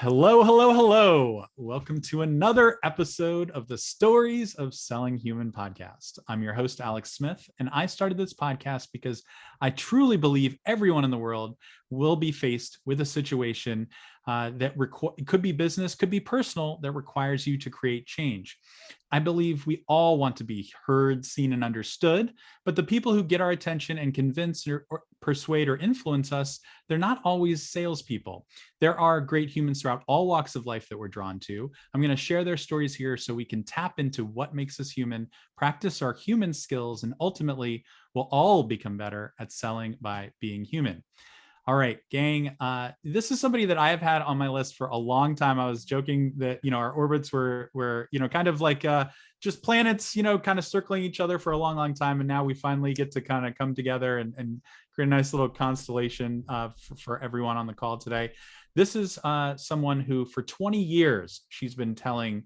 Hello, hello, hello. Welcome to another episode of the Stories of Selling Human podcast. I'm your host, Alex Smith, and I started this podcast because I truly believe everyone in the world will be faced with a situation that could be business, could be personal, that requires you to create change. I believe we all want to be heard, seen, and understood, but the people who get our attention and convince or persuade or influence us, they're not always salespeople. There are great humans throughout all walks of life that we're drawn to. I'm going to share their stories here so we can tap into what makes us human, practice our human skills, and ultimately we'll all become better at selling by being human. All right, gang. This is somebody that I have had on my list for a long time. I was joking that our orbits were kind of like just planets, kind of circling each other for a long, long time, and now we finally get to kind of come together and create a nice little constellation for everyone on the call today. This is someone who, for 20 years, she's been telling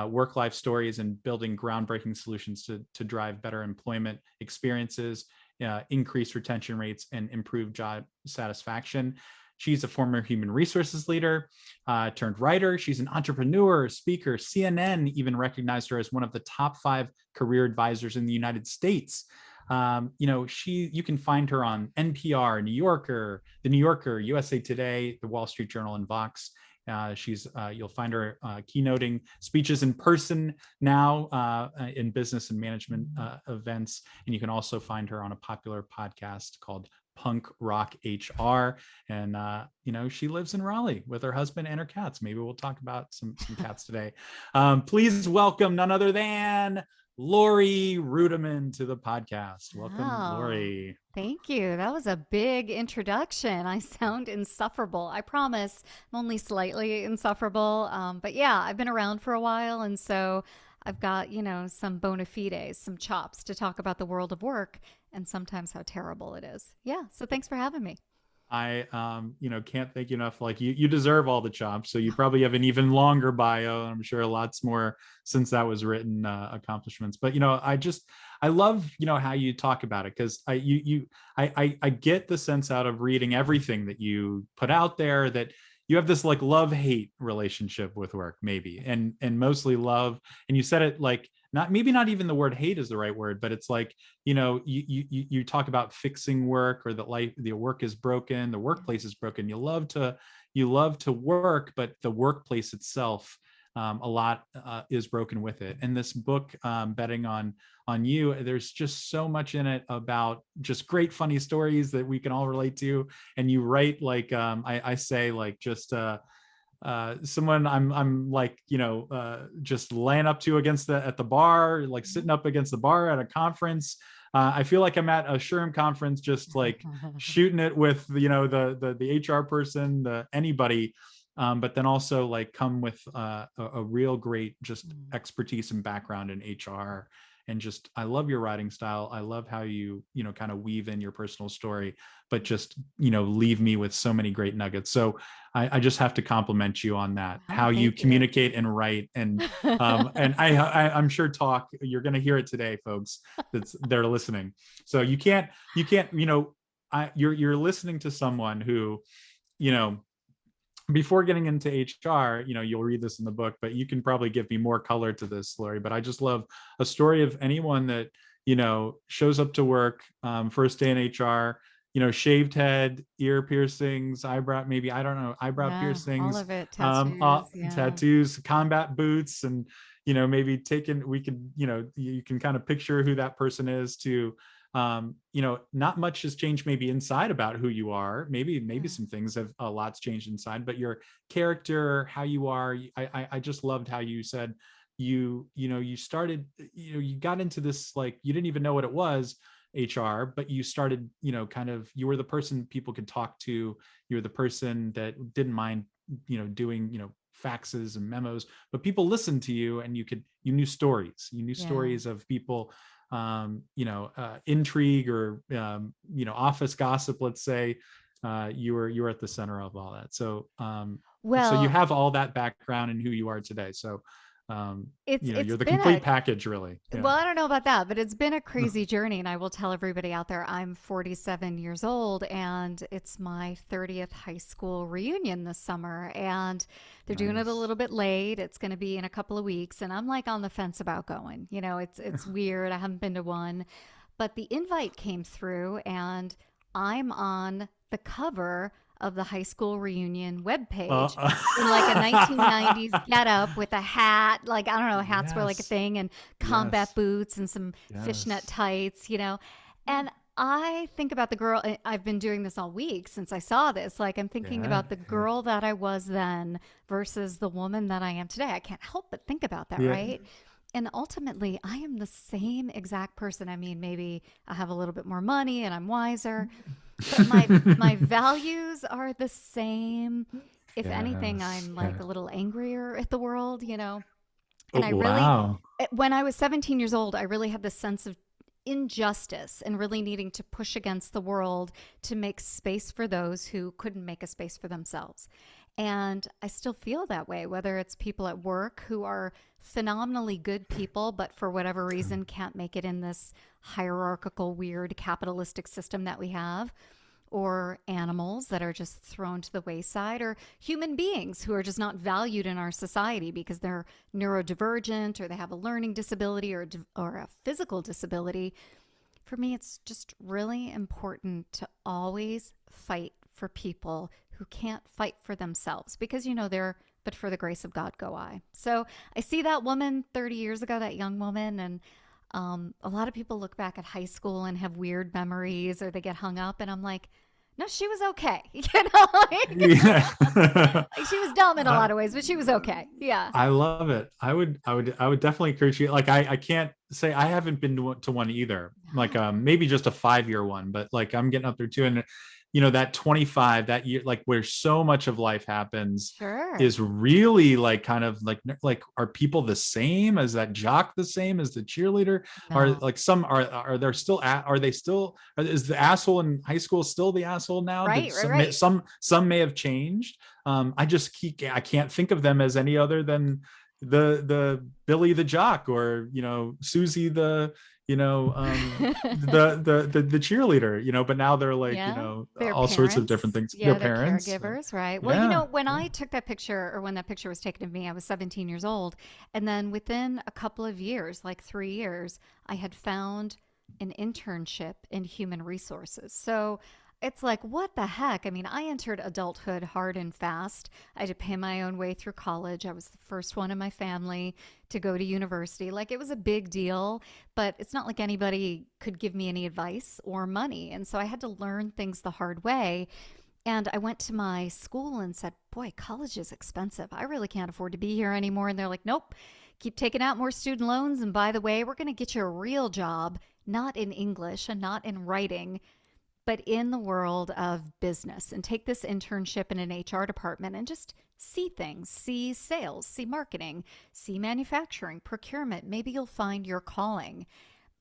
work-life stories and building groundbreaking solutions to drive better employment experiences, increase retention rates, and improve job satisfaction. She's a former human resources leader turned writer. She's an entrepreneur, speaker. CNN even recognized her as one of the top 5 career advisors in the United States. You can find her on NPR, New Yorker, The New Yorker, USA Today, The Wall Street Journal, and Vox. You'll find her keynoting speeches in person now in business and management events, and you can also find her on a popular podcast called Punk Rock HR. And she lives in Raleigh with her husband and her cats. Maybe we'll talk about some cats today. Please welcome none other than Laurie Ruettimann to the podcast. Welcome, Laurie. Thank you. That was a big introduction. I sound insufferable. I promise I'm only slightly insufferable. But yeah, I've been around for a while. And so I've got, some bona fides, some chops to talk about the world of work and sometimes how terrible it is. Yeah. So thanks for having me. I can't thank you enough. Like you deserve all the chops. So you probably have an even longer bio, and I'm sure lots more since that was written accomplishments. But I love how you talk about it, because I get the sense out of reading everything that you put out there that you have this like love-hate relationship with work, maybe, and mostly love. And you said it like, not even the word hate is the right word, but it's like, you talk about fixing work, or that the work is broken, the workplace is broken. You love to work, but the workplace itself, a lot is broken with it. And this book, Betting on You, there's just so much in it about just great funny stories that we can all relate to. And you write like, I say like just someone I'm like just laying up to at the bar, like sitting up against the bar at a conference. I feel like I'm at a SHRM conference, just like shooting it with the HR person, anybody, but then also like come with a real great just expertise and background in HR. And just, I love your writing style. I love how you kind of weave in your personal story, but just leave me with so many great nuggets. So I just have to compliment you on that, Oh, how you thank you. communicate and write, and I'm sure talk. You're going to hear it today, folks. They're listening. So you can't you're listening to someone who before getting into HR, you'll read this in the book, but you can probably give me more color to this, Laurie. But I just love a story of anyone that, shows up to work, first day in HR, shaved head, ear piercings, eyebrow, maybe, I don't know, eyebrow Yeah, all piercings, of it. Tattoos. Yeah. tattoos, combat boots, and, maybe you can kind of picture who that person is to, not much has changed maybe inside about who you are. Maybe some things have a lot's changed inside, but your character, how you are, I just loved how you said you started, you got into this, like, you didn't even know what it was, HR, but you started, kind of, you were the person people could talk to. You're the person that didn't mind, doing, faxes and memos, but people listened to you, and you knew stories. You knew Yeah. stories of people, intrigue, or office gossip, let's say. You were at the center of all that. So you Well, have all that background in who you are today. So It's you're the been complete a package, really. Yeah. well, I don't know about that, but it's been a crazy journey. And I will tell everybody out there, I'm 47 years old and it's my 30th high school reunion this summer. And they're doing it a Nice. little bit late. It's going to be in a couple of weeks. And I'm like on the fence about going. It's weird. I haven't been to one, but the invite came through and I'm on the cover of the high school reunion webpage Uh, in like a 1990s getup with a hat. Like, I don't know, hats were like a yes. thing, and combat Yes. boots and some fishnet Yes. tights. And I think about the girl, I've been doing this all week since I saw this. Like, I'm thinking Yeah. about the girl that I was then versus the woman that I am today. I can't help but think about that, Yeah. right? And ultimately, I am the same exact person. I mean, maybe I have a little bit more money and I'm wiser, but my values are the same. If anything, Yes. I'm like Yeah. a little angrier at the world. Oh, And I really, wow. when I was 17 years old, I really had this sense of injustice and really needing to push against the world to make space for those who couldn't make a space for themselves. And I still feel that way, whether it's people at work who are phenomenally good people, but for whatever reason can't make it in this hierarchical, weird capitalistic system that we have, or animals that are just thrown to the wayside, or human beings who are just not valued in our society because they're neurodivergent or they have a learning disability or a physical disability. For me, it's just really important to always fight for people who can't fight for themselves because, they're, but for the grace of God go I. So I see that woman 30 years ago, that young woman, and a lot of people look back at high school and have weird memories or they get hung up. And I'm like, no, she was okay. Yeah. Like she was dumb in a I, lot of ways, but she was okay. Yeah. I love it. I would definitely encourage you. Like, I can't say I haven't been to one either. Like, No. maybe just a 5-year one, but like I'm getting up there too. And that 25, that year, like where so much of life happens, Sure. is really like kind of like are people the same? Is that jock the same as the cheerleader? Are No. like some are there still are they still is the asshole in high school still the asshole now? Did Right, right, right. some may have changed. I can't think of them as any other than the Billy the jock, or Susie the the cheerleader, but now they're like, Yeah. Their all sorts of different parents. things, their Yeah, they're parents. caregivers, right? Well, Yeah. when Yeah. I took that picture or when that picture was taken of me, I was 17 years old. And then within a couple of years, like 3 years, I had found an internship in human resources. So it's like, what the heck? I mean, I entered adulthood hard and fast. I had to pay my own way through college. I was the first one in my family to go to university. Like, it was a big deal, but it's not like anybody could give me any advice or money. And so I had to learn things the hard way. And I went to my school and said, boy, college is expensive. I really can't afford to be here anymore. And they're like, nope, keep taking out more student loans. And by the way, we're going to get you a real job, not in English and not in writing, but in the world of business, and take this internship in an HR department and just see things, see sales, see marketing, see manufacturing, procurement. Maybe you'll find your calling.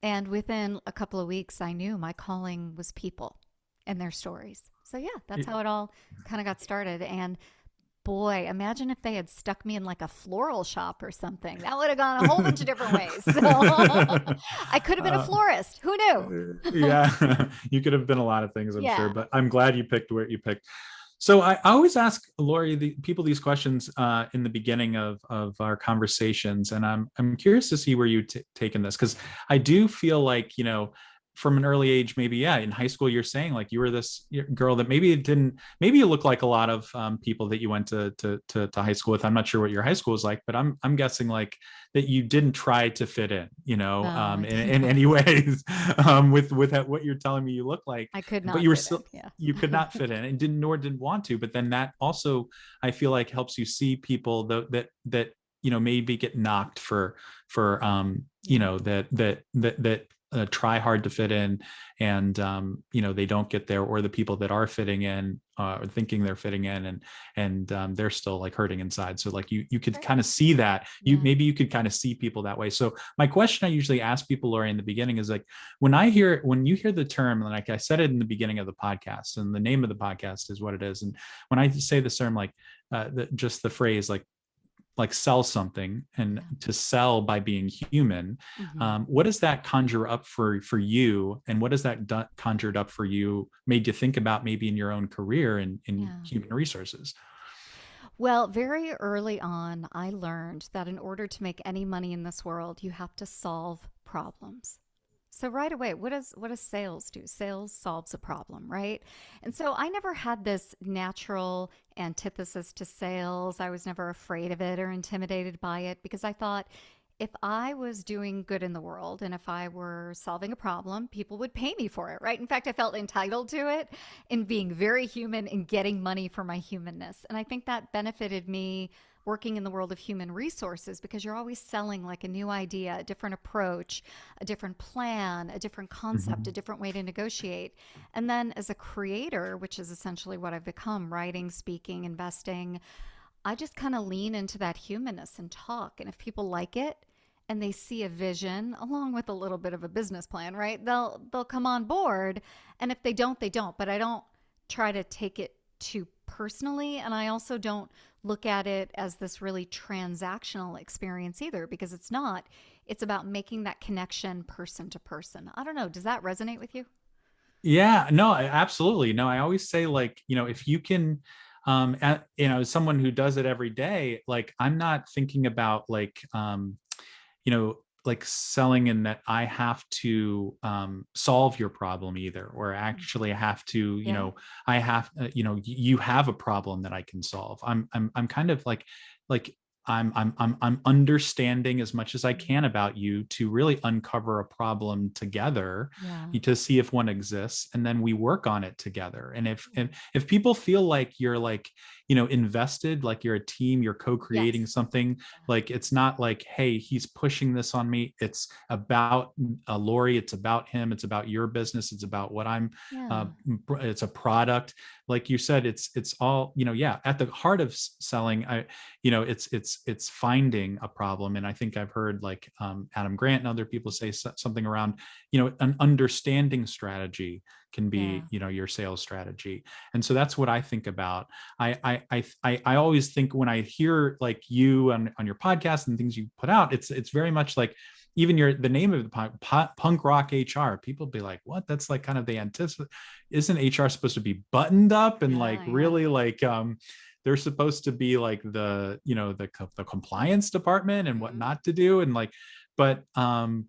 And within a couple of weeks, I knew my calling was people and their stories. So, yeah, that's how it all kind of got started. And boy, imagine if they had stuck me in like a floral shop or something. That would have gone a whole bunch of different ways. So I could have been a uh, florist. Who knew? yeah. You could have been a lot of things, I'm sure, Yeah. but I'm glad you picked where you picked. So I always ask Laurie, people these questions in the beginning of our conversations, and I'm curious to see where you taken this, because I do feel like, from an early age, maybe, yeah, in high school, you're saying like you were this girl that maybe it didn't, maybe you look like a lot of people that you went to high school with. I'm not sure what your high school was like, but I'm guessing like that you didn't try to fit in, No, I did in not. any ways, with what you're telling me you look like, I could but not you were fit still, in. Yeah. you could not fit in and didn't want to. But then that also, I feel like, helps you see people that maybe get knocked for Yeah. that try hard to fit in, and they don't get there, or the people that are fitting in or thinking they're fitting in, and they're still like hurting inside. So like you could Sure. kind of see that, Yeah. maybe you could kind of see people that way. So my question I usually ask people, Laurie, in the beginning is like, when you hear the term, like I said it in the beginning of the podcast, and the name of the podcast is what it is, and when I say this term, like just the phrase like like sell something and Yeah. to sell by being human. Hmm. What does that conjure up for you, and what does that conjured up for you, made you think about maybe in your own career in Yeah. human resources? Well, very early on, I learned that in order to make any money in this world, you have to solve problems. So right away, what does sales do? Sales solves a problem, right? And so I never had this natural antithesis to sales. I was never afraid of it or intimidated by it because I thought if I was doing good in the world and if I were solving a problem, people would pay me for it, right? In fact, I felt entitled to it in being very human and getting money for my humanness. And I think that benefited me working in the world of human resources because you're always selling like a new idea, a different approach, a different plan, a different concept, a Mhm. different way to negotiate. And then as a creator, which is essentially what I've become, writing, speaking, investing, I just kind of lean into that humanness and talk. And if people like it and they see a vision along with a little bit of a business plan, right? They'll come on board. And if they don't, they don't. But I don't try to take it too personally, and I also don't look at it as this really transactional experience either because it's not. It's about making that connection person to person. I don't know, does that resonate with you? Yeah, no, absolutely. No, I always say, like, if you can, as someone who does it every day, like I'm not thinking about like, like selling in that I have to solve your problem either, or actually have to, Yeah. I have, you have a problem that I can solve. I'm kind of like I'm understanding as much as I can about you to really uncover a problem together, Yeah. to see if one exists, and then we work on it together. And if people feel like you're like, invested, like you're a team, you're co-creating Yes. something, like it's not like, hey, he's pushing this on me. It's about Laurie. It's about him. It's about your business. It's about what I'm. Uh, Yeah. it's a product, like you said. It's all, yeah. At the heart of selling, it's finding a problem. And I think I've heard like Adam Grant and other people say something around, an understanding strategy can Yeah. be, your sales strategy. And so that's what I think about. I always think when I hear like you on your podcast and things you put out, it's very much like, even the name of the punk rock HR, people be like, what? That's like kind of the anticipate. Isn't HR supposed to be buttoned up and like Yeah. Yeah. really like they're supposed to be like the, the compliance department and what Hmm. not to do, and like, but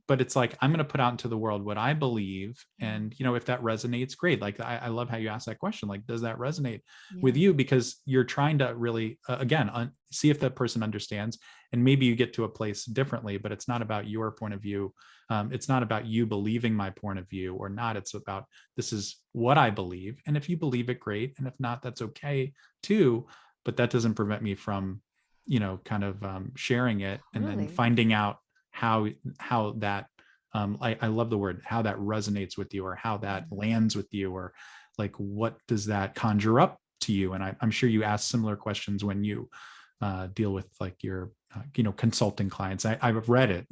it's like, I'm going to put out into the world what I believe. Yeah. And if that resonates, great. Like I love how you asked that question, like, does that resonate with Yeah. you? Because you're trying to really again see if that person understands, and maybe you get to a place differently, but it's not about your point of view. It's not about you believing my point of view or not. It's about, this is what I believe, and if you believe it, great, and if not, that's okay too. But that doesn't prevent me from, kind of sharing it and then Totally. finding out how that, I love the word, how that resonates with you, or how that Yeah. lands with you, or like, what does that conjure up to you? And I'm sure you ask similar questions when you deal with like your consulting clients. I've read it,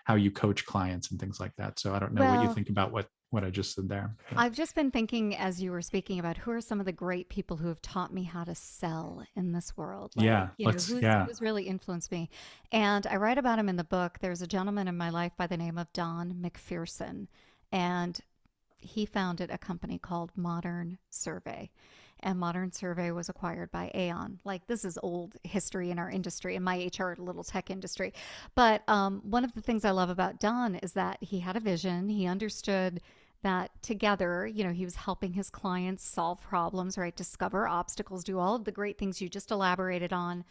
how you coach clients and things like that. So I don't know what you Well, think about what I just said there. But I've just been thinking as you were speaking about who are some of the great people who have taught me how to sell in this world. Like, yeah, let's, yeah. who's really influenced me. And I write about him in the book. There's a gentleman in my life by the name of Don McPherson, and he founded a company called Modern Survey. And Modern Survey was acquired by Aon. Like, this is old history in our industry, in my HR little tech industry. But one of the things I love about Don is that he had a vision. He understood that together, he was helping his clients solve problems, right? Discover obstacles, do all of the great things you just elaborated on.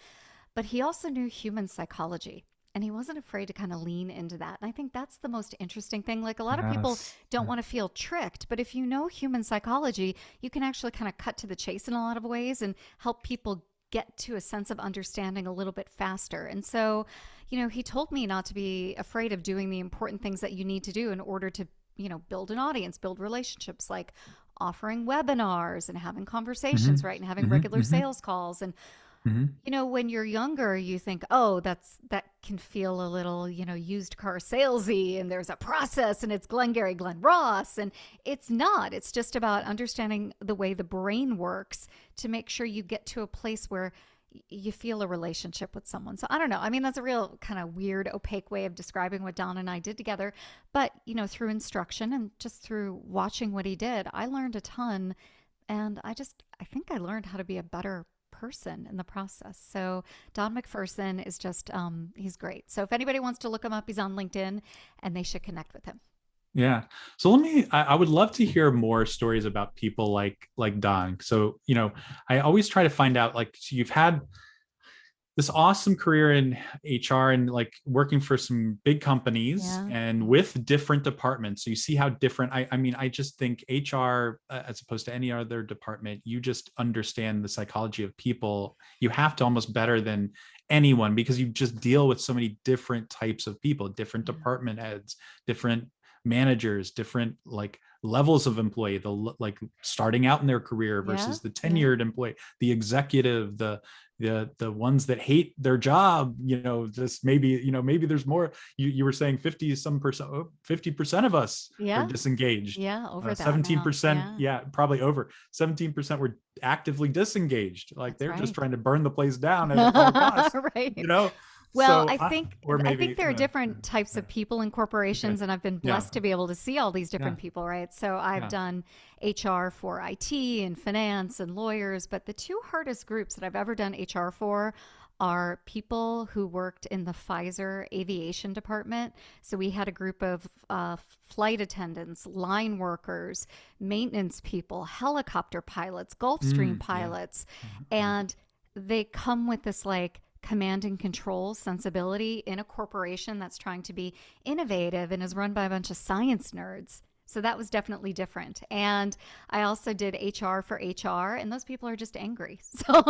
But he also knew human psychology. And he wasn't afraid to kind of lean into that. And I think that's the most interesting thing. Like, a lot of people Yes. don't want to feel tricked, but if you know human psychology, you can actually kind of cut to the chase in a lot of ways and help people get to a sense of understanding a little bit faster. And so, he told me not to be afraid of doing the important things that you need to do in order to, build an audience, build relationships, like offering webinars and having conversations, Mm-hmm. right? And having Mm-hmm. regular Mm-hmm. sales calls. And Mm-hmm. when you're younger, you think, oh, that can feel a little, used car salesy, and there's a process, and it's Glengarry Glen Ross, and it's not. It's just about understanding the way the brain works to make sure you get to a place where you feel a relationship with someone. So I don't know. I mean, that's a real kind of weird, opaque way of describing what Don and I did together. But, through instruction and just through watching what he did, I learned a ton. And I think I learned how to be a better person in the process. So Don McPherson is just, he's great. So if anybody wants to look him up, he's on LinkedIn and they should connect with him. Yeah. So I would love to hear more stories about people like Don. So, I always try to find out, like, so you've had this awesome career in HR and like working for some big companies Yeah. and Yeah. with different departments. So you see how different, I mean, I just think HR, as opposed to any other department, you just understand the psychology of people. You have to almost better than anyone because you just deal with so many different types of people, different Yeah. department heads, different managers, different like levels of employee, like starting out in their career Yeah. versus the Yeah. tenured employee, the executive, the ones that hate their job, just maybe, maybe there's more. You were saying 50 some percent, 50% of us are Yeah. disengaged. Yeah. Over that now. 17%, Yeah. yeah, probably over 17% were actively disengaged, like That's they're just right. trying to burn the place down at all costs, Right. you know Well, so or I think maybe there are different types yeah, of people in okay, corporations, and I've been yeah, blessed to be able to see all these yeah, different people, right? So I've yeah. done HR for IT and finance and lawyers, but the two hardest groups that I've ever done HR for are people who worked in the Pfizer aviation department. So we had a group of flight attendants, line workers, maintenance people, helicopter pilots, Gulfstream Yeah. pilots, Yeah. and they come with this like command and control sensibility in a corporation that's trying to be innovative and is run by a bunch of science nerds. So that was definitely different. And I also did HR for HR, and those people are just angry. So,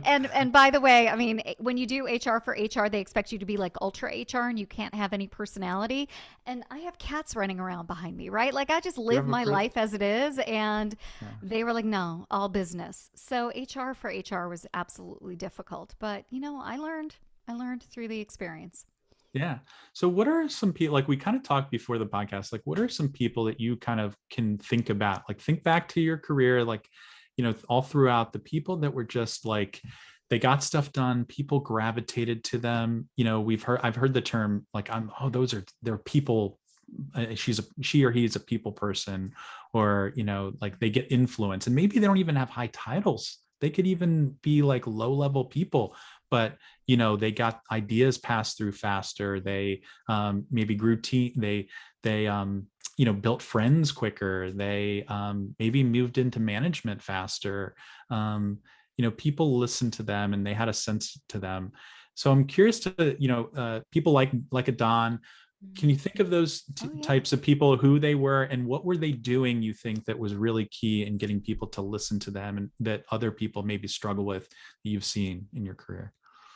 and by the way, I mean, when you do HR for HR, they expect you to be like ultra HR and you can't have any personality. And I have cats running around behind me, right? Like I just You live have a my life as it is. And yeah. they were like, no, all business. So HR for HR was absolutely difficult. But, I learned through the experience. Yeah. So what are some people, like we kind of talked before the podcast, like what are some people that you kind of can think about, like think back to your career, like, all throughout, the people that were just like, they got stuff done, people gravitated to them. I've heard the term like, they're people. She or he is a people person, or, like they get influence and maybe they don't even have high titles. They could even be like low level people, but they got ideas passed through faster. They maybe grew they built friends quicker. They maybe moved into management faster. People listened to them and they had a sense to them. So I'm curious to, people like a Don. Can you think of those Oh, yeah. types of people, who they were and what were they doing, you think, that was really key in getting people to listen to them and that other people maybe struggle with, that you've seen in your career?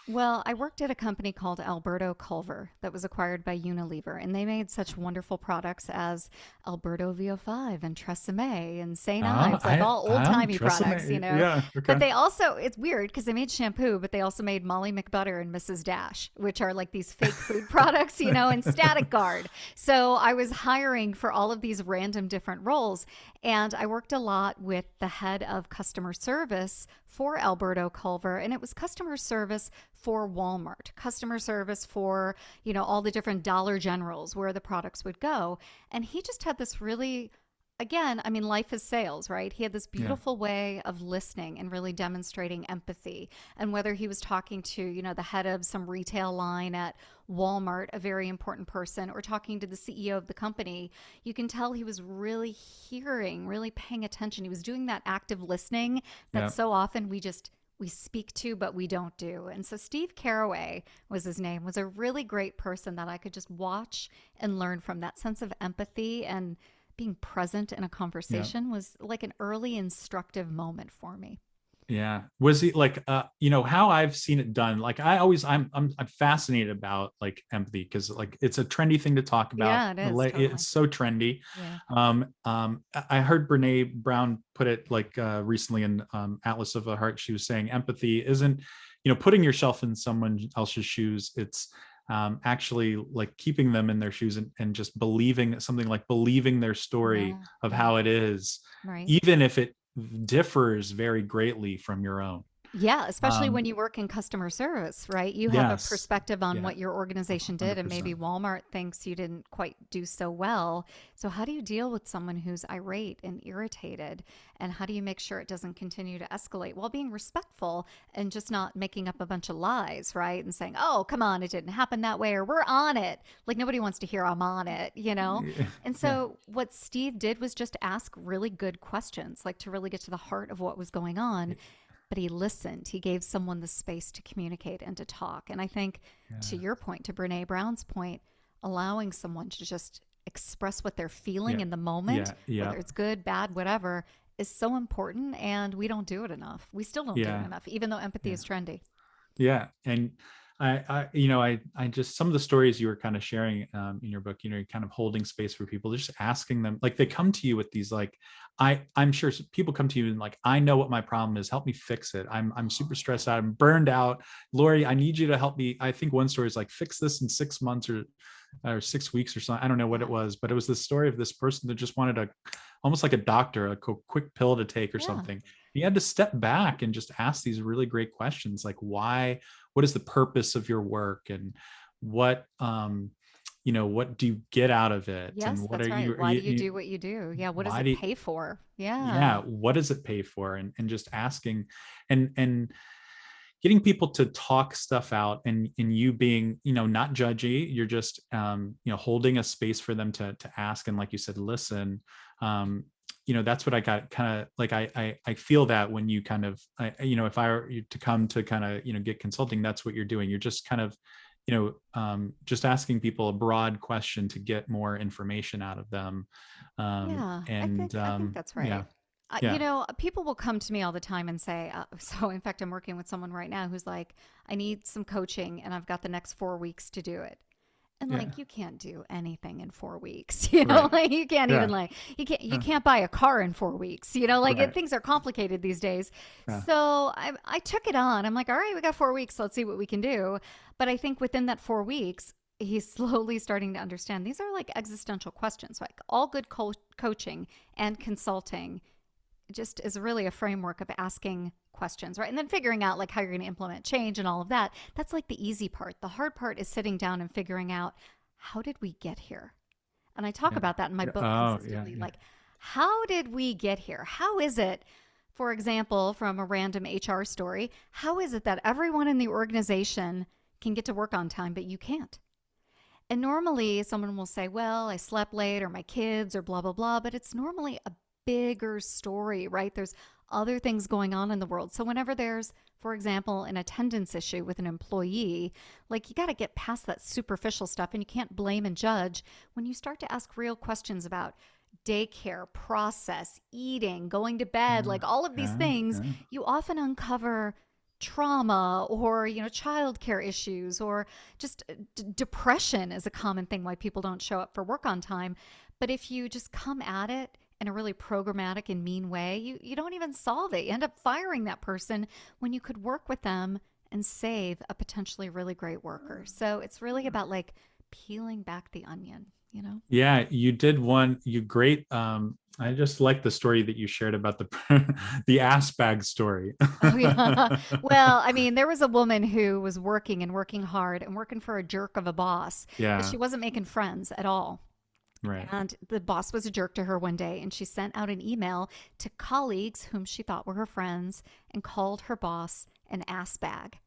Well, I worked at a company called Alberto Culver that was acquired by Unilever, and they made such wonderful products as Alberto VO5 and Tresemme and St. Ives, like all old timey Trust products, me. Yeah. But Okay. they also, it's weird because they made shampoo, but they also made Molly McButter and Mrs. Dash, which are like these fake food products, and Static Guard. So I was hiring for all of these random different roles, and I worked a lot with the head of customer service for Alberto Culver, and it was customer service for Walmart, customer service for, all the different Dollar Generals where the products would go. And he just had this really, again, I mean, life is sales, right? He had this Yeah. beautiful way of listening and really demonstrating empathy. And whether he was talking to, the head of some retail line at Walmart, a very important person, or talking to the CEO of the company, you can tell he was really hearing, really paying attention. He was doing that active listening that Yeah. so often we speak to but we don't do. And so Steve Caraway was his name, was a really great person that I could just watch and learn from. That sense of empathy and being present in a Yeah. conversation was like an early instructive moment for me. Yeah. Was he like, how I've seen it done? Like I always, I'm fascinated about like empathy because like it's a trendy thing to talk about. Yeah, it is totally. It's so trendy. Yeah. I heard Brene Brown put it like recently in Atlas of the Heart. She was saying empathy isn't, putting yourself in someone else's shoes. It's actually like keeping them in their shoes and just believing something, like believing their story Yeah. of Yeah. how it is, Right. even if it differs very greatly from your own. Yeah, especially Um, when you work in customer service, right? You have a yes. perspective on Yeah. what your organization did, and maybe 100%. Walmart thinks you didn't quite do so well. So, how do you deal with someone who's irate and irritated? And how do you make sure it doesn't continue to escalate while being respectful and just not making up a bunch of lies, right? And saying, oh, come on, it didn't happen that way, or we're on it. Like, nobody wants to hear I'm on it, you know? And Yeah. so, what Steve did was just ask really good questions, like to really get to the heart of what was going on, but he listened. He gave someone the space to communicate and to talk. And I think, to Yeah. your point, to Brene Brown's point, allowing someone to just express what they're feeling Yeah. in the moment, Yeah. Yeah. whether it's good, bad, whatever, is so important. And we don't do it enough. We still don't do it Yeah. enough, even though empathy Yeah. is trendy. Yeah. And I just, some of the stories you were kind of sharing in your book, you're kind of holding space for people, just asking them, like they come to you with these, like, I'm sure people come to you and like, I know what my problem is. Help me fix it. I'm super stressed out. I'm burned out. Laurie, I need you to help me. I think one story is like, fix this in 6 months or 6 weeks or something. I don't know what Yeah. it was, but it was this story of this person that just wanted almost like a doctor, a quick pill to take or Yeah. something. He had to step back and just ask these really great questions, like what is the purpose of your work, and what what do you get out of it, and Yes, what are that's right. you, Why do you do what you do? Yeah. What does why it do pay for? yeah, Yeah. what does it pay for, and just asking, and getting people to talk stuff out, and you being, not judgy, you're just holding a space for them to ask, and like you said, listen. That's what I got, kind of like, I feel that when you kind of, if I were you to come to kind of, get consulting, that's what you're doing. You're just kind of, just asking people a broad question to get more information out of them. Yeah, And I think that's yeah. right. Yeah. People will come to me all the time and say, so in fact, I'm working with someone right now who's like, I need some coaching and I've got the next 4 weeks to do it. And Yeah. like, you can't do anything in 4 weeks, you know, Right. like you can't even Yeah. like, you Yeah. can't buy a car in 4 weeks, you know, like Right. things are complicated these days. Yeah. So I took it on. I'm like, all right, we got 4 weeks. Let's see what we can do. But I think within that 4 weeks, he's slowly starting to understand these are like existential questions. Like all good coaching and consulting just is really a framework of asking questions, right? And then figuring out like how you're going to implement change and all of that. That's like the easy part. The hard part is sitting down and figuring out, how did we get here? And I talk Yeah. about that in my Yeah. book Oh, yeah. consistently. Yeah. Like, how did we get here? How is it, for example, from a random HR story, how is it that everyone in the organization can get to work on time, but you can't? And normally someone will say, well, I slept late or my kids or blah, blah, blah. But it's normally a bigger story, right? There's other things going on in the world. So whenever there's, for example, an attendance issue with an employee, like you got to get past that superficial stuff and you can't blame and judge when you start to ask real questions about daycare, process, eating, going to bed, Yeah. like all of these Yeah. things, Yeah. you often uncover trauma or childcare issues or just depression is a common thing why people don't show up for work on time. But if you just come at it in a really programmatic and mean way, you don't even solve it. You end up firing that person when you could work with them and save a potentially really great worker. So it's really about like peeling back the onion. Yeah, you did one, you great. I just like the story that you shared about the the ass bag story. Oh, yeah. Well, I mean, there was a woman who was working and working hard and working for a jerk of a boss, but Yeah, she wasn't making friends at all. right. And the boss was a jerk to her one day, and she sent out an email to colleagues whom she thought were her friends and called her boss an ass bag.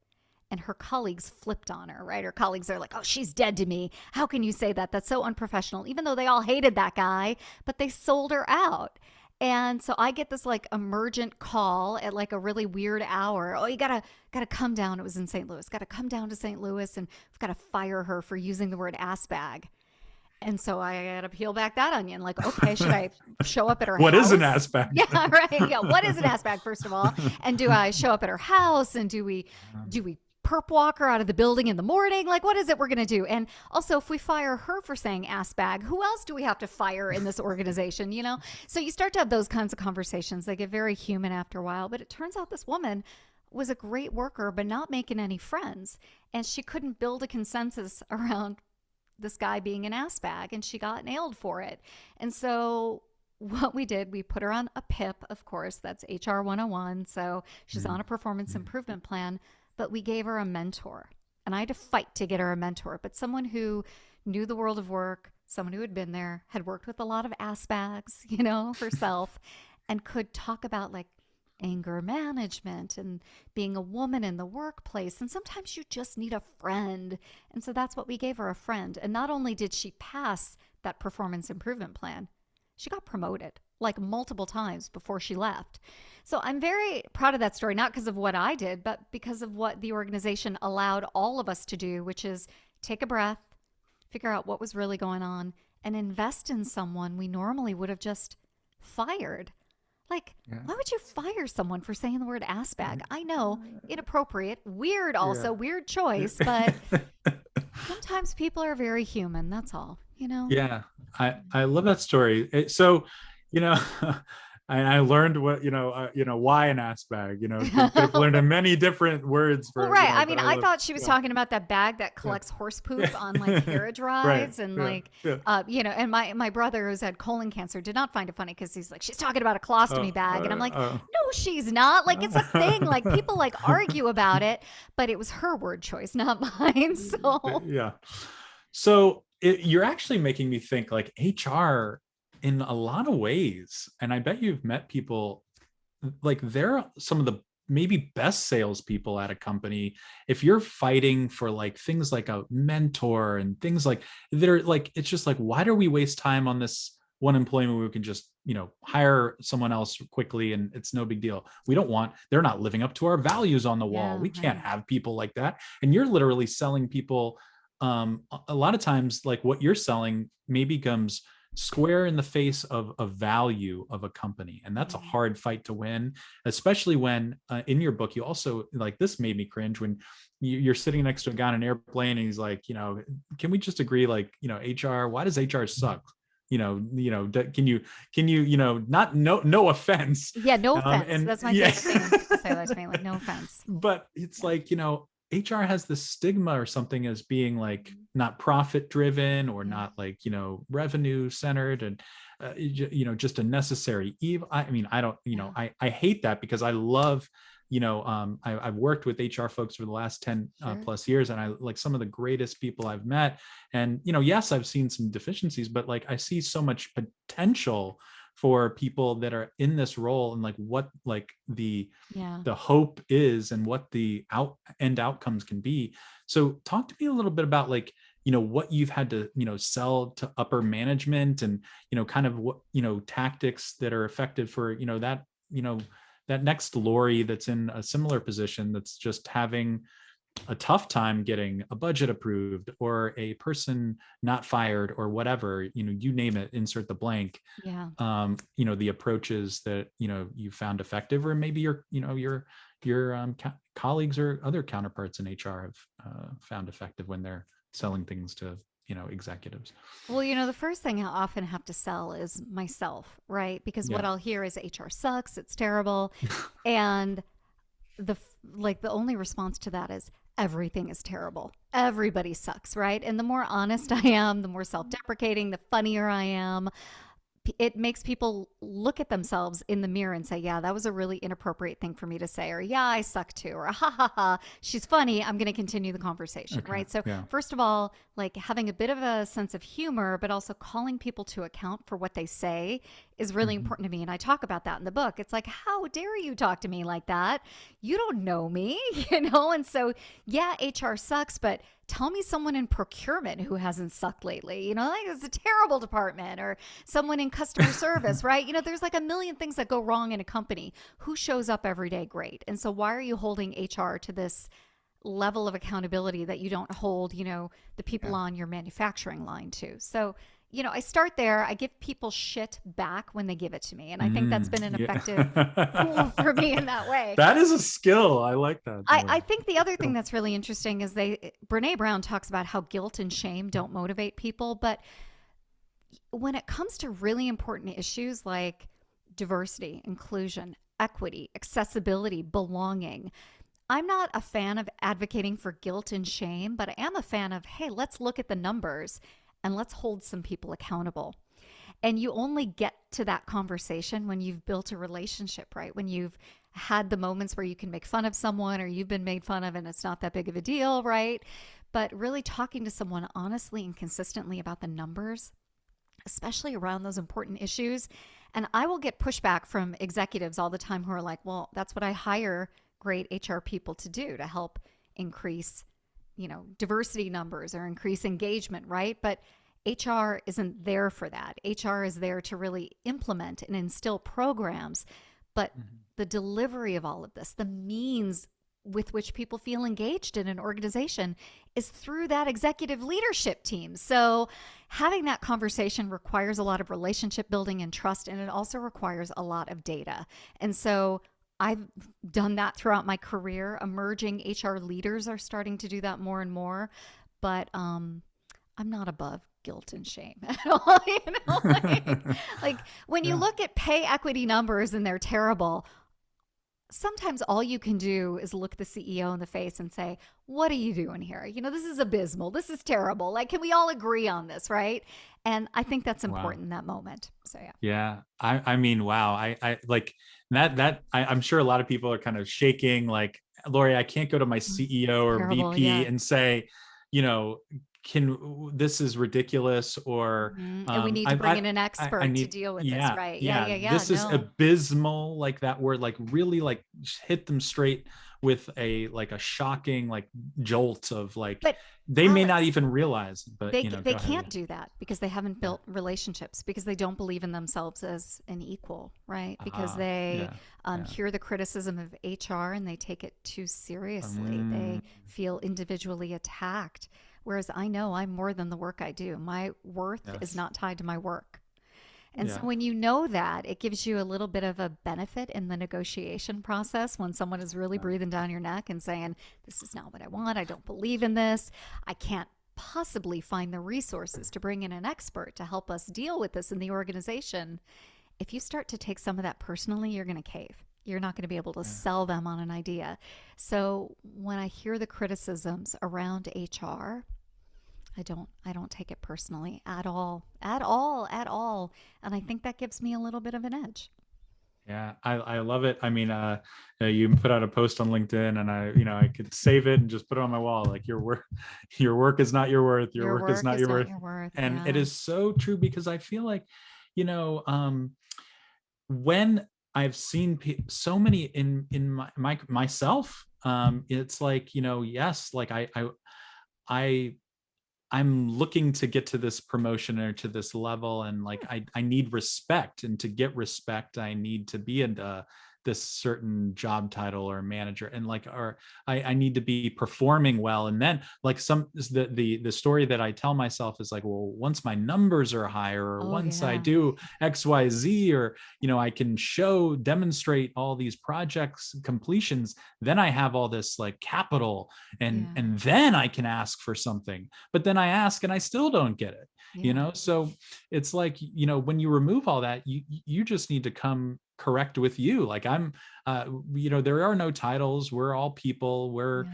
And her colleagues flipped on her, right? Her colleagues are like, oh, she's dead to me. How can you say that? That's so unprofessional, even though they all hated that guy, but they sold her out. And so I get this like emergent call at like a really weird hour. Oh, you gotta come down. It was in St. Louis. Got to come down to St. Louis, and we've got to fire her for using the word ass bag. And so I had to peel back that onion. Like, okay, should I show up at her What is an house? ass bag? Yeah, right. Yeah, what is an ass bag, first of all? And do I show up at her house? And do we perp walk her out of the building in the morning? Like, what is it we're gonna do? And also, if we fire her for saying ass bag, who else do we have to fire in this organization? So you start to have those kinds of conversations. They get very human after a while. But it turns out this woman was a great worker, but not making any friends, and she couldn't build a consensus around this guy being an ass bag, and she got nailed for it. And so what we did, we put her on a PIP, of course, that's HR 101. So she's Mm, on a performance mm, improvement plan, but we gave her a mentor. And I had to fight to get her a mentor, but someone who knew the world of work, someone who had been there, had worked with a lot of ass bags, herself, and could talk about like anger management and being a woman in the workplace. And sometimes you just need a friend. And so that's what we gave her, a friend. And not only did she pass that performance improvement plan, she got promoted like multiple times before she left. So I'm very proud of that story, not because of what I did, but because of what the organization allowed all of us to do, which is take a breath, figure out what was really going on, and invest in someone we normally would have just fired. Like, yeah. why would you fire someone for saying the word ass bag? I know, inappropriate, weird, Yeah. also, weird choice, but sometimes people are very human. That's all. Yeah, I love that story. So, you know, I learned what why an ass bag. Could have learned many different words Well, for right. I but mean, I I love thought she was yeah talking about that bag that yeah collects horse poop on like yeah carriage right rides and yeah like, yeah and my brother who's had colon cancer did not find it funny because he's like, she's talking about a colostomy uh, bag, and I'm like, uh, no, she's not. Like, it's a thing. Like, uh. people like argue about it, but it was her word choice, not mine. So Yeah. So you're actually making me think like HR in a lot of ways, and I bet you've met people like they're some of the maybe best salespeople at a company. If you're fighting for like things like a mentor and things like they're like, it's just like, why do we waste time on this one employment where we can just hire someone else quickly and it's no big deal? We don't want, they're not living up to our values on the wall. yeah, We can't right. have people like that. And you're literally selling people a lot of times like what you're selling maybe comes square in the face of a value of a company, and that's a Mhm. hard fight to win, especially when in your book you also like, this made me cringe when you're sitting next to a guy on an airplane and he's like, can we just agree, like, HR, why does HR suck? Can you not, no offense, Yeah, no offense. and That's my yeah. favorite thing when people say that to me. Like, no offense. But it's Yeah. like, HR has this stigma or something as being like Mhm. not profit driven or Yeah. not like, revenue centered, and just a necessary evil. I mean, I don't, Yeah. I hate that because I love, I've worked with HR folks for the last 10 Sure. plus years, and I like some of the greatest people I've met. And yes, I've seen some deficiencies, but like I see so much potential for people that are in this role, and like what like Yeah. the hope is and what the end outcomes can be. So talk to me a little bit about like, what you've had to, sell to upper management, and, kind of what, tactics that are effective for, you know, that next Laurie that's in a similar position, that's just having a tough time getting a budget approved or a person not fired or whatever, you name it, insert the blank. Yeah. The approaches that you found effective, or maybe your colleagues or other counterparts in HR have found effective when they're selling things to executives. Well, the first thing I often have to sell is myself, right? Because what Yeah. I'll hear is HR sucks, it's terrible. And the only response to that is everything is terrible. Everybody sucks, right? And the more honest I am, the more self-deprecating, the funnier I am, it makes people look at themselves in the mirror and say, yeah, that was a really inappropriate thing for me to say, or yeah, I suck too, or ha ha ha, she's funny, I'm going to continue the conversation, Okay. right? So Yeah. first of all, like having a bit of a sense of humor, but also calling people to account for what they say is really Mhm. important to me. And I talk about that in the book. It's like, how dare you talk to me like that? You don't know me, And so, yeah, HR sucks, but tell me someone in procurement who hasn't sucked lately. Like it's a terrible department, or someone in customer service, right? There's like a million things that go wrong in a company. Who shows up every day? Great. And so why are you holding HR to this level of accountability that you don't hold, the people Yeah. on your manufacturing line to? So, I start there. I give people shit back when they give it to me. And I think that's been an effective tool Yeah. for me in that way. That is a skill. I like that. I think the other thing Skill. that's really interesting is Brene Brown talks about how guilt and shame don't motivate people. But when it comes to really important issues like diversity, inclusion, equity, accessibility, belonging, I'm not a fan of advocating for guilt and shame, but I am a fan of, hey, let's look at the numbers and let's hold some people accountable. And you only get to that conversation when you've built a relationship, right? When you've had the moments where you can make fun of someone or you've been made fun of and it's not that big of a deal, right? But really talking to someone honestly and consistently about the numbers, especially around those important issues. And I will get pushback from executives all the time who are like, well, that's what I hire great HR people to do, to help increase, diversity numbers or increase engagement, right? But HR isn't there for that. HR is there to really implement and instill programs. But Mhm. the delivery of all of this, the means with which people feel engaged in an organization is through that executive leadership team. So having that conversation requires a lot of relationship building and trust, and it also requires a lot of data. And so I've done that throughout my career. Emerging HR leaders are starting to do that more and more. But I'm not above guilt and shame at all. Like when you Yeah. look at pay equity numbers and they're terrible, sometimes all you can do is look the CEO in the face and say, what are you doing here? This is abysmal. This is terrible. Like, can we all agree on this, right? And I think that's Wow. important in that moment. So, yeah. Yeah. I mean, wow. I like I'm sure a lot of people are kind of shaking, like, Laurie, I can't go to my It's CEO or terrible. VP Yeah. and say, you know, this is ridiculous, or And we need to bring I in an I expert to need, deal with this, yeah, right? Yeah, yeah, yeah, yeah. this is No. abysmal, like that word, like really like hit them straight with a shocking like jolt of like, But they may not Alex, even realize, but they go ahead. can't do that because they haven't Yeah. built relationships, because they don't believe in themselves as an equal, right? Because Uh-huh. they Yeah. Yeah. hear the criticism of HR and they take it too seriously. Mm, They feel individually attacked. Whereas I know I'm more than the work I do. My worth is yes. not tied to my work. And so Yeah. when you know that, it gives you a little bit of a benefit in the negotiation process when someone is really Yeah. breathing down your neck and saying, this is not what I want. I don't believe in this. I can't possibly find the resources to bring in an expert to help us deal with this in the organization. If you start to take some of that personally, you're going to cave. You're not going to be able to Yeah. sell them on an idea. So when I hear the criticisms around HR, I don't take it personally at all. At all, at all. And I think that gives me a little bit of an edge. Yeah, I love it. I mean, you put out a post on LinkedIn, and I could save it and just put it on my wall. Like, your work, your work is not your worth. Your Your work is work not is your not worth, your worth. and it Yeah. is so true, because I feel like, you know, when I've seen so many in myself, it's like, yes, like I I'm looking to get to this promotion or to this level, and like I need respect, and to get respect I need to be in this certain job title or manager, and like, or I need to be performing well, and then like the story that I tell myself is like, well, once my numbers are higher, or Oh, once I yeah. do XYZ, or I can demonstrate all these projects completions, then I have all this like capital, and Yeah. then I can ask for something. But then I ask and I still don't get it. Yeah. So it's like, when you remove all that, you just need to come correct with you. Like, I'm there are no titles. We're all people. We're Yeah.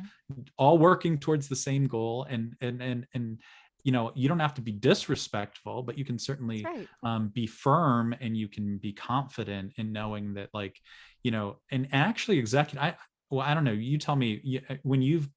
all working towards the same goal, and you don't have to be disrespectful, but you can That's certainly right. be firm, and you can be confident in knowing that, like, and actually executive, I don't know, you tell me, when you've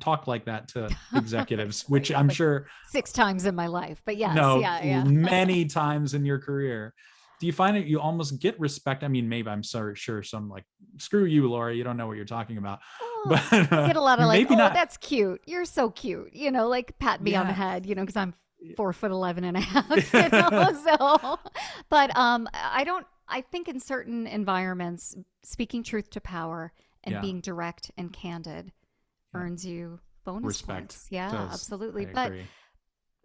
talk like that to executives, which Right. I'm Like sure, 6 times in my life. But yes, no, yeah, yeah. many times in your career, do you find that you almost get respect? I mean, maybe, I'm so sure some like, screw you, Laurie, you don't know what you're talking about, Oh, but I get a lot of like, maybe oh, not. that's cute. You're so cute. Like pat me on the Yeah. head, because I'm 4'11" and a half, so, but I think in certain environments, speaking truth to power and Yeah. being direct and candid Yeah. earns you bonus Respect points. Yeah, does. I absolutely. But agree.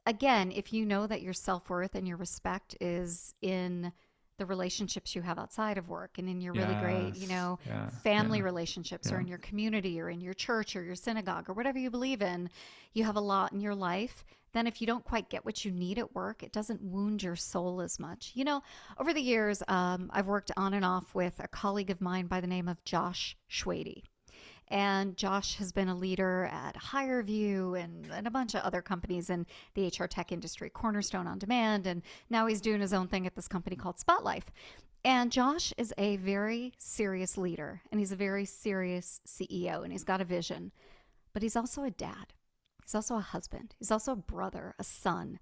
again, if you know that your self worth and your respect is in the relationships you have outside of work and in your really great, Yes. Yeah. family Yeah. relationships, or Yeah. in your community or in your church or your synagogue or whatever you believe in, you have a lot in your life. Then if you don't quite get what you need at work, it doesn't wound your soul as much. Over the years, I've worked on and off with a colleague of mine by the name of Josh Schwady. And Josh has been a leader at HireVue and a bunch of other companies in the HR tech industry, Cornerstone On Demand. And now he's doing his own thing at this company called Spotlife. And Josh is a very serious leader and he's a very serious CEO and he's got a vision, but he's also a dad. He's also a husband. He's also a brother, a son.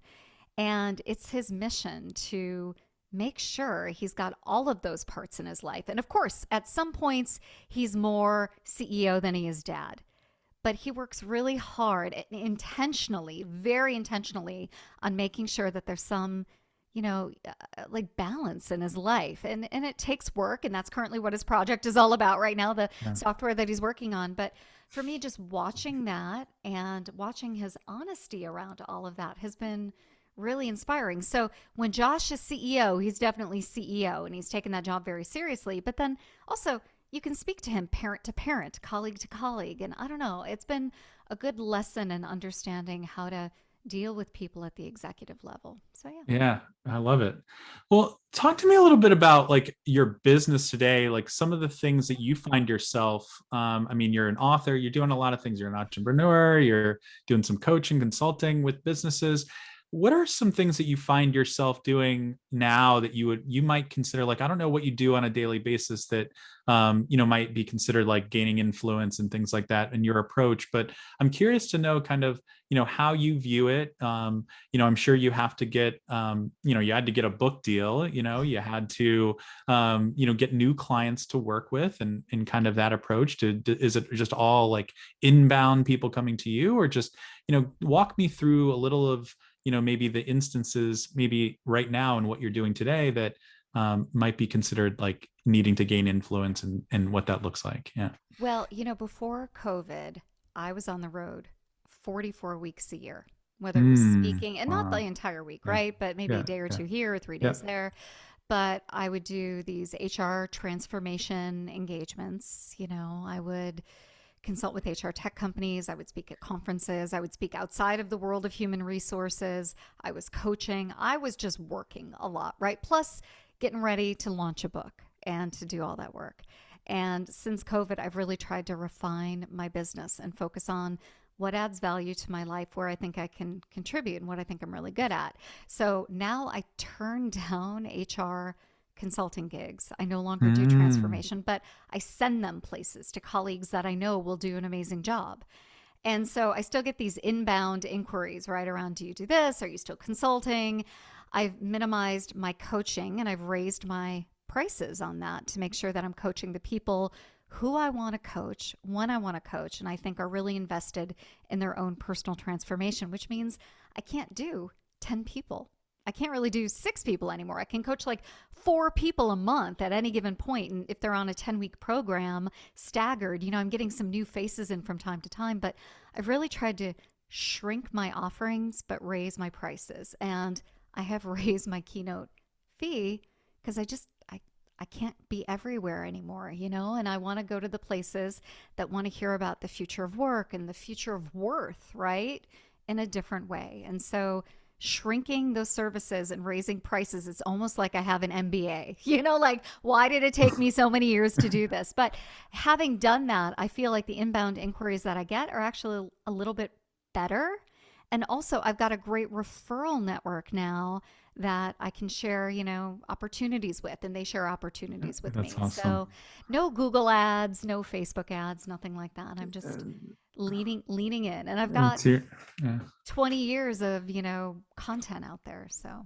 And it's his mission to make sure he's got all of those parts in his life. And of course, at some points, he's more CEO than he is dad. But he works really hard, intentionally, very intentionally, on making sure that there's some, like balance in his life. And it takes work. And that's currently what his project is all about right now, the Yeah. software that he's working on. But for me, just watching that and watching his honesty around all of that has been really inspiring. So when Josh is CEO, he's definitely CEO and he's taken that job very seriously. But then also, you can speak to him parent to parent, colleague to colleague. And I don't know, it's been a good lesson in understanding how to deal with people at the executive level. So, yeah. Yeah, I love it. Well, talk to me a little bit about like your business today, like some of the things that you find yourself. I mean, you're an author, you're doing a lot of things. You're an entrepreneur, you're doing some coaching, consulting with businesses. What are some things that you find yourself doing now that you might consider like, I don't know what you do on a daily basis that might be considered like gaining influence and things like that in your approach, but I'm curious to know kind of how you view it. I'm sure you have to get you had to get a book deal, you had to get new clients to work with, and kind of that approach to, is it just all like inbound people coming to you, or just walk me through a little of maybe the instances maybe right now and what you're doing today that might be considered like needing to gain influence, and what that looks like. Yeah. Well, before COVID, I was on the road 44 weeks a year, whether it was speaking and not the Wow. entire week, Yeah. right? But maybe a Yeah. day or Yeah. two here, 3 days Yep. there. But I would do these HR transformation engagements. I would consult with HR tech companies. I would speak at conferences. I would speak outside of the world of human resources. I was coaching. I was just working a lot, right? Plus, getting ready to launch a book and to do all that work. And since COVID, I've really tried to refine my business and focus on what adds value to my life, where I think I can contribute, and what I think I'm really good at. So now I turn down HR consulting gigs. I no longer do Mm. transformation, but I send them places to colleagues that I know will do an amazing job. And so I still get these inbound inquiries right around, do you do this? Are you still consulting? I've minimized my coaching and I've raised my prices on that to make sure that I'm coaching the people who I want to coach, when I want to coach, and I think are really invested in their own personal transformation, which means I can't do 10 people. I can't really do 6 people anymore. I can coach like 4 people a month at any given point. And if they're on a 10-week program, staggered, I'm getting some new faces in from time to time. But I've really tried to shrink my offerings, but raise my prices. And I have raised my keynote fee because I can't be everywhere anymore, and I want to go to the places that want to hear about the future of work and the future of worth, right? In a different way. And so shrinking those services and raising prices, it's almost like I have an MBA, like why did it take me so many years to do this? But having done that, I feel like the inbound inquiries that I get are actually a little bit better. And also, I've got a great referral network now that I can share, opportunities with, and they share opportunities with That's me. awesome. So, no Google ads, no Facebook ads, nothing like that. I'm just leaning in, and I've got It's your, yeah. 20 years of, content out there. So,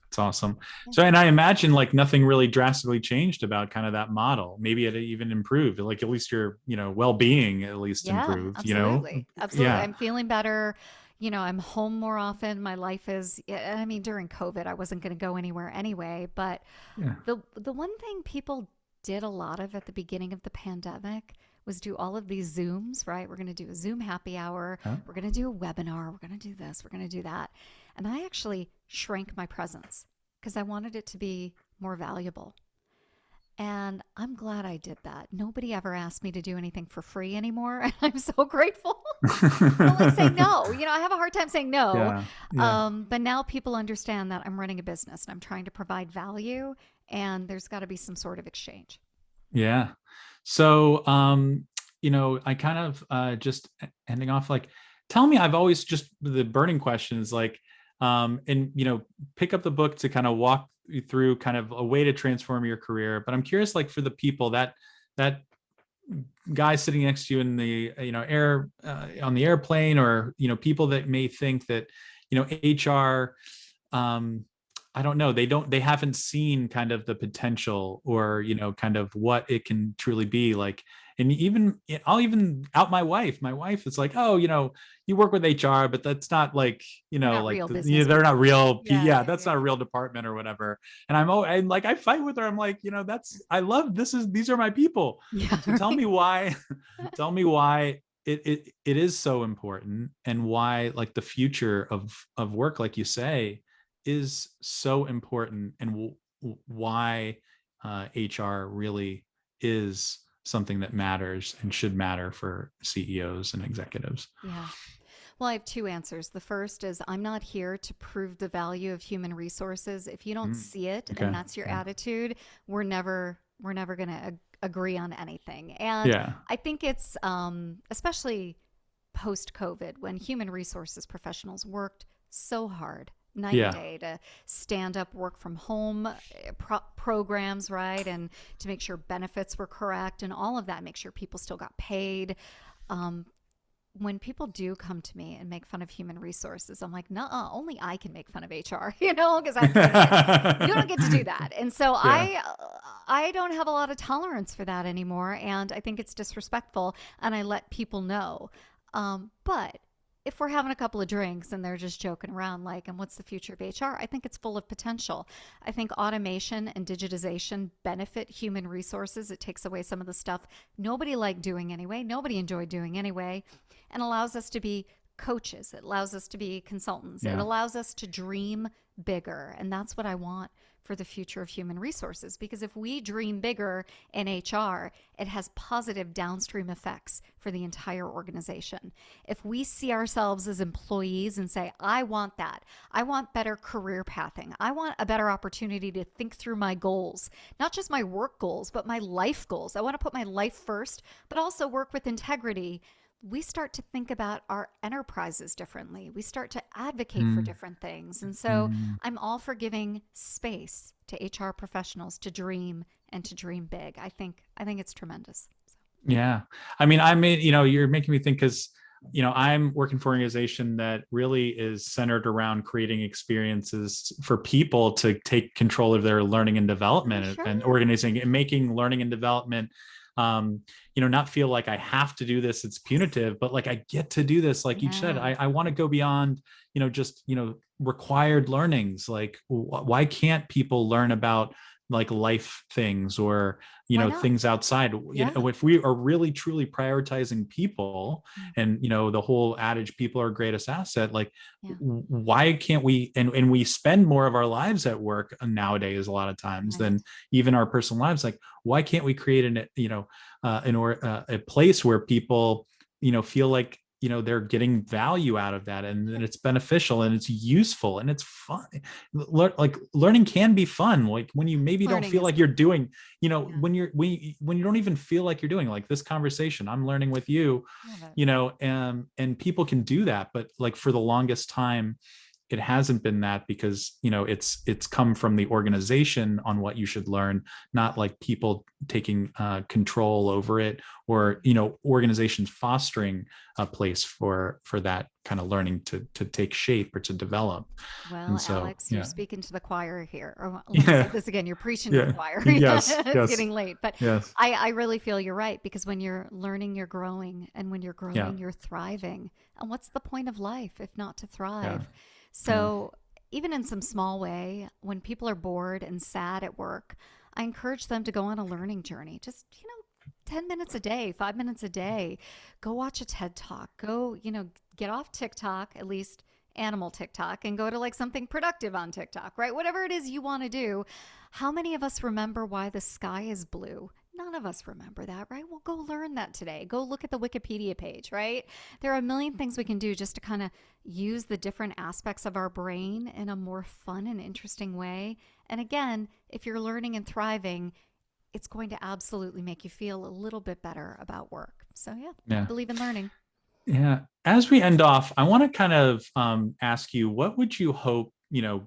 It's awesome. yeah. So, and I imagine like nothing really drastically changed about kind of that model. Maybe it even improved, like at least your, well-being at least Yeah, improved. absolutely. Absolutely. Yeah. I'm feeling better. I'm home more often. My life is, I mean, during COVID, I wasn't going to go anywhere anyway, but Yeah. the one thing people did a lot of at the beginning of the pandemic was do all of these Zooms, right? We're going to do a Zoom happy hour. Huh? We're going to do a webinar. We're going to do this. We're going to do that. And I actually shrank my presence because I wanted it to be more valuable. And I'm glad I did that. Nobody ever asked me to do anything for free anymore. And I'm so grateful. I like say no. I have a hard time saying no. Yeah. Yeah. But now people understand that I'm running a business and I'm trying to provide value, and there's got to be some sort of exchange. Yeah. So, I kind of just ending off like, tell me, I've always just the burning question is like, and pick up the book to kind of walk you through kind of a way to transform your career. But I'm curious, like for the people that guy sitting next to you in the air on the airplane, or people that may think that HR, um I don't know, they haven't seen kind of the potential, or kind of what it can truly be like. And even I'll even out my wife is like, oh, you work with HR, but that's not like They're not like real business they're not people. real Yeah, yeah, yeah, that's not a yeah. real department or whatever. And I'm like, I fight with her. I'm like, that's, I love, these are my people. Yeah, So tell me right. why. Tell me why it is so important, and why like the future of work, like you say, is so important, and why HR really is something that matters and should matter for CEOs and executives. Yeah. Well, I have two answers. The first is I'm not here to prove the value of human resources. If you don't Mm, see it and okay. that's your Yeah. attitude, we're never going to agree on anything. And Yeah. I think it's especially post COVID when human resources professionals worked so hard night and Yeah. day to stand up work from home programs, right? And to make sure benefits were correct and all of that, make sure people still got paid. Um, when people do come to me and make fun of human resources, I'm like, no, only I can make fun of HR, because I'm in it. You don't get to do that. And so Yeah. I don't have a lot of tolerance for that anymore. And I think it's disrespectful. And I let people know. But if we're having a couple of drinks and they're just joking around, like, and what's the future of HR? I think it's full of potential. I think automation and digitization benefit human resources. It takes away some of the stuff nobody liked doing anyway, nobody enjoyed doing anyway, and allows us to be coaches. It allows us to be consultants. It Yeah. allows us to dream bigger. And that's what I want for the future of human resources. Because if we dream bigger in HR, it has positive downstream effects for the entire organization. If we see ourselves as employees and say, I want that, I want better career pathing, I want a better opportunity to think through my goals, not just my work goals, but my life goals. I want to put my life first, but also work with integrity. We start to think about our enterprises differently. We start to advocate for Mm, different things. And so mm. I'm all for giving space to HR professionals to dream and to dream big. I think it's tremendous. So, Yeah. I mean, you're making me think, because, I'm working for an organization that really is centered around creating experiences for people to take control of their learning and oh, development, and sure. organizing and making learning and development, not feel like I have to do this. It's Yes. punitive, but like I get to do this. Like you said, Yeah. I want to go beyond, just, required learnings. Like, why can't people learn about like life things, or Why not? things outside? Yeah. If we are really truly prioritizing people, Mm. and the whole adage, people are our greatest asset, like Yeah. why can't we, and we spend more of our lives at work nowadays, a lot of times, Right. than even our personal lives. Like, why can't we create a place where people feel like they're getting value out of that, and then Sure. it's beneficial and it's useful and it's fun. Like learning can be fun, like when you maybe don't Learning feel is like you're fun. doing, Yeah. when you don't even feel like you're doing, like this conversation I'm learning with you, Love it. and people can do that. But like for the longest time, it hasn't been that, because it's come from the organization on what you should learn, not like people taking control over it, or Mm. organizations fostering a place for that kind of learning to take shape or to develop. Well, And so Alex, you're yeah. speaking to the choir here. Or let me say Yeah. this again. You're preaching to the Yeah. choir. Yes. It's Yes. getting late. But Yes. I really feel you're right because when you're learning, you're growing. And when you're Yeah. growing, you're thriving. And what's the point of life if not to Yeah. thrive? Yeah. So, even in some small way, when people are bored and sad at work, I encourage them to go on a learning journey. Just, 10 minutes a day, 5 minutes a day. Go watch a TED Talk. Go, get off TikTok, at least animal TikTok, and go to like something productive on TikTok, right? Whatever it is you want to do. How many of us remember why the sky is blue? None of us remember that, right? Well, go learn that today. Go look at the Wikipedia page, right? There are a million things we can do just to kind of use the different aspects of our brain in a more fun and interesting way. And again, if you're learning and thriving, it's going to absolutely make you feel a little bit better about work. So yeah, I Yeah. believe in learning. Yeah. As we end off, I want to kind of ask you, what would you hope,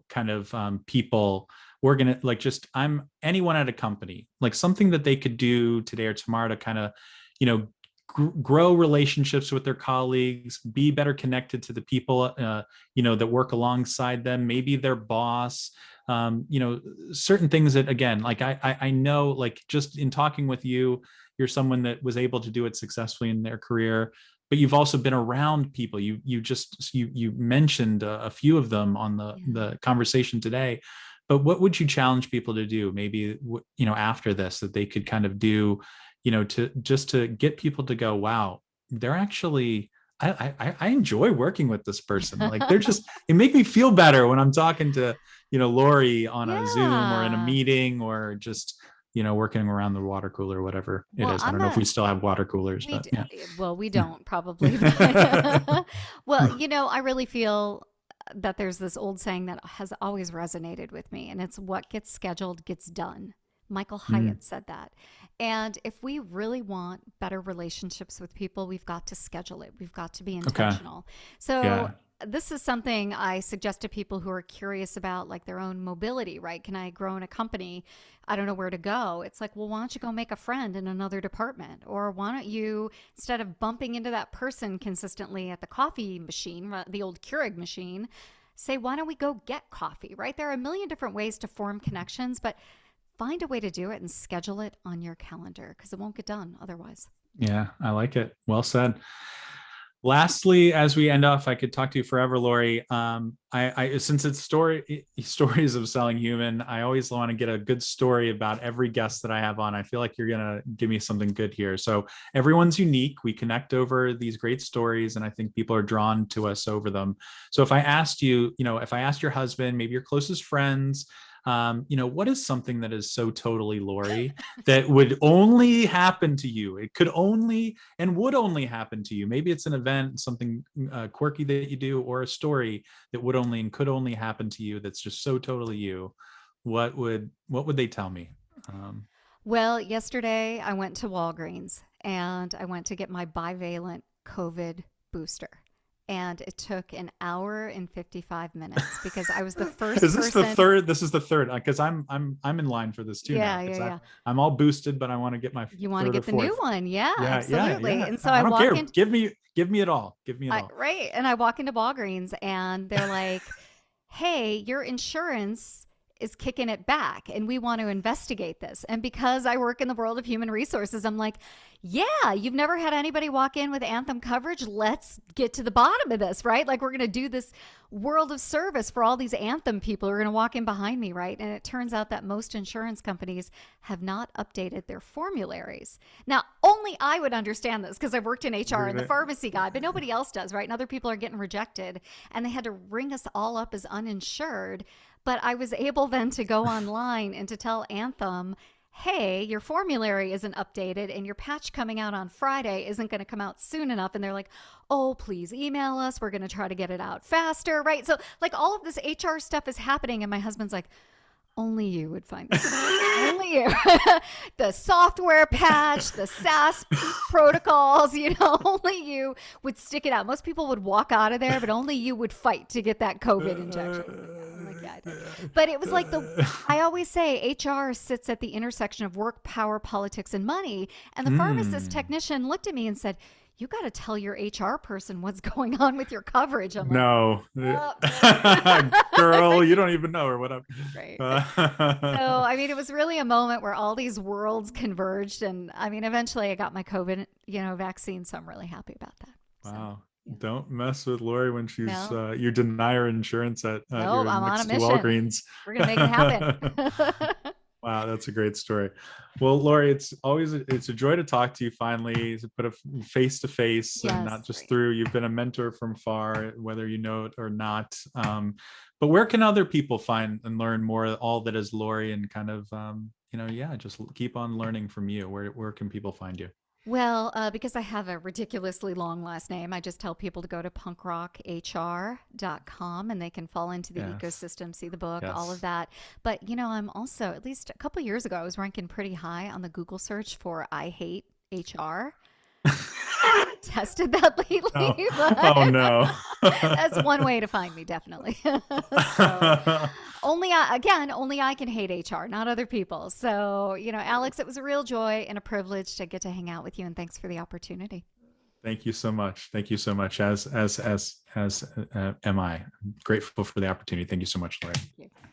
kind of people we're gonna like just I'm anyone at a company, like something that they could do today or tomorrow to kind of, you know, grow relationships with their colleagues, be better connected to the people, that work alongside them, maybe their boss, certain things that, again, like I know, like just in talking with you, you're someone that was able to do it successfully in their career, but you've also been around people. You mentioned a few of them on Yeah. the conversation today. But what would you challenge people to do, maybe, after this, that they could kind of do, to get people to go, wow, they're actually, I enjoy working with this person. Like, they make me feel better when I'm talking to, Laurie on a Zoom or in a Yeah. meetle, or just, working around the water cooler or whatever it Well, is. I I'm don't know if a we still have water coolers, we but d- yeah. well, we don't probably. But well, I really feel that there's this old saying that has always resonated with me, and it's what gets scheduled gets done. Michael Mm, Hyatt said that. And if we really want better relationships with people, we've got to schedule it. We've got to be okay. intentional. So, Yeah. this is something I suggest to people who are curious about like their own mobility, right? Can I grow in a company? I don't know where to go. It's like, well, why don't you go make a friend in another department? Or why don't you, instead of bumping into that person consistently at the coffee machine, the old Keurig machine, say, why don't we go get coffee, right? There are a million different ways to form connections, but find a way to do it and schedule it on your calendar because it won't get done otherwise. Yeah. I like it. Well said. Lastly, as we end off, I could talk to you forever, Laurie. I since it's stories of selling human, I always want to get a good story about every guest that I have on. I feel like you're gonna give me something good here. So everyone's unique. We connect over these great stories, and I think people are drawn to us over them. So if I asked you, if I asked your husband, maybe your closest friends, what is something that is so totally Laurie that would only happen to you? It could only and would only happen to you. Maybe it's an event, something quirky that you do, or a story that would only and could only happen to you. That's just so totally you. What would they tell me? Um, Well, yesterday I went to Walgreens and I went to get my bivalent COVID booster. And it took an hour and 55 minutes because I was the first is this the person. third? This is the third, because I'm in line for this too now, Yeah, yeah, because yeah. I'm all boosted, but I want to get my You want to third or get the new fourth. one. Yeah, Yeah, yeah, absolutely. yeah. And so I I don't walk care. in, Give me it all. Give me it all. right. And I walk into Walgreens and they're like, hey, your insurance is kicking it back and we want to investigate this. And because I work in the world of human resources, I'm like, yeah, you've never had anybody walk in with Anthem coverage. Let's get to the bottom of this, right? Like, we're going to do this world of service for all these Anthem people who are going to walk in behind me, right? And it turns out that most insurance companies have not updated their formularies. Now, only I would understand this because I've worked in HR and the pharmacy guy, but nobody else does, right? And other people are getting rejected and they had to ring us all up as uninsured. But I was able then to go online and to tell Anthem, hey, your formulary isn't updated and your patch coming out on Friday isn't going to come out soon enough. And they're like, oh, please email us. We're going to try to get it out faster, right? So, like, all of this HR stuff is happening. And my husband's like, only you would find this important. Only you. The software patch, the SaaS protocols, only you would stick it out. Most people would walk out of there, but only you would fight to get that COVID injection. I was like, yeah. I'm like, yeah, I did. But it was like I always say HR sits at the intersection of work, power, politics, and money. And the pharmacist Hmm. technician looked at me and said, you got to tell your HR person what's going on with your coverage. I'm like, No. oh, no. Girl, you don't even know or whatever. Right, right. So, I mean, it was really a moment where all these worlds converged. And I mean, eventually I got my COVID, vaccine. So I'm really happy about that. So, Wow. yeah. Don't mess with Lori when she's No, you deny her insurance at no, you're I'm on a next to mission. Walgreens. We're going to make it happen. Wow, that's a great story. Well, Lori, it's a joy to talk to you finally, to put a face to face and not Yes, just right. through. You've been a mentor from far, whether you know it or not. But where can other people find and learn more all that is Lori, and kind of yeah, just keep on learning from you. Where can people find you? Well, because I have a ridiculously long last name, I just tell people to go to punkrockhr.com and they can fall into the Yes. ecosystem, see the book, all of Yes. that. But, I'm also, at least a couple years ago, I was ranking pretty high on the Google search for I hate HR. tested that lately, Oh, but oh no. that's one way to find me, definitely. So only I can hate HR, not other people. So, Alex, it was a real joy and a privilege to get to hang out with you, and thanks for the opportunity. Thank you so much. Thank you so much. As am I. I'm grateful for the opportunity. Thank you so much, Laurie. Thank you.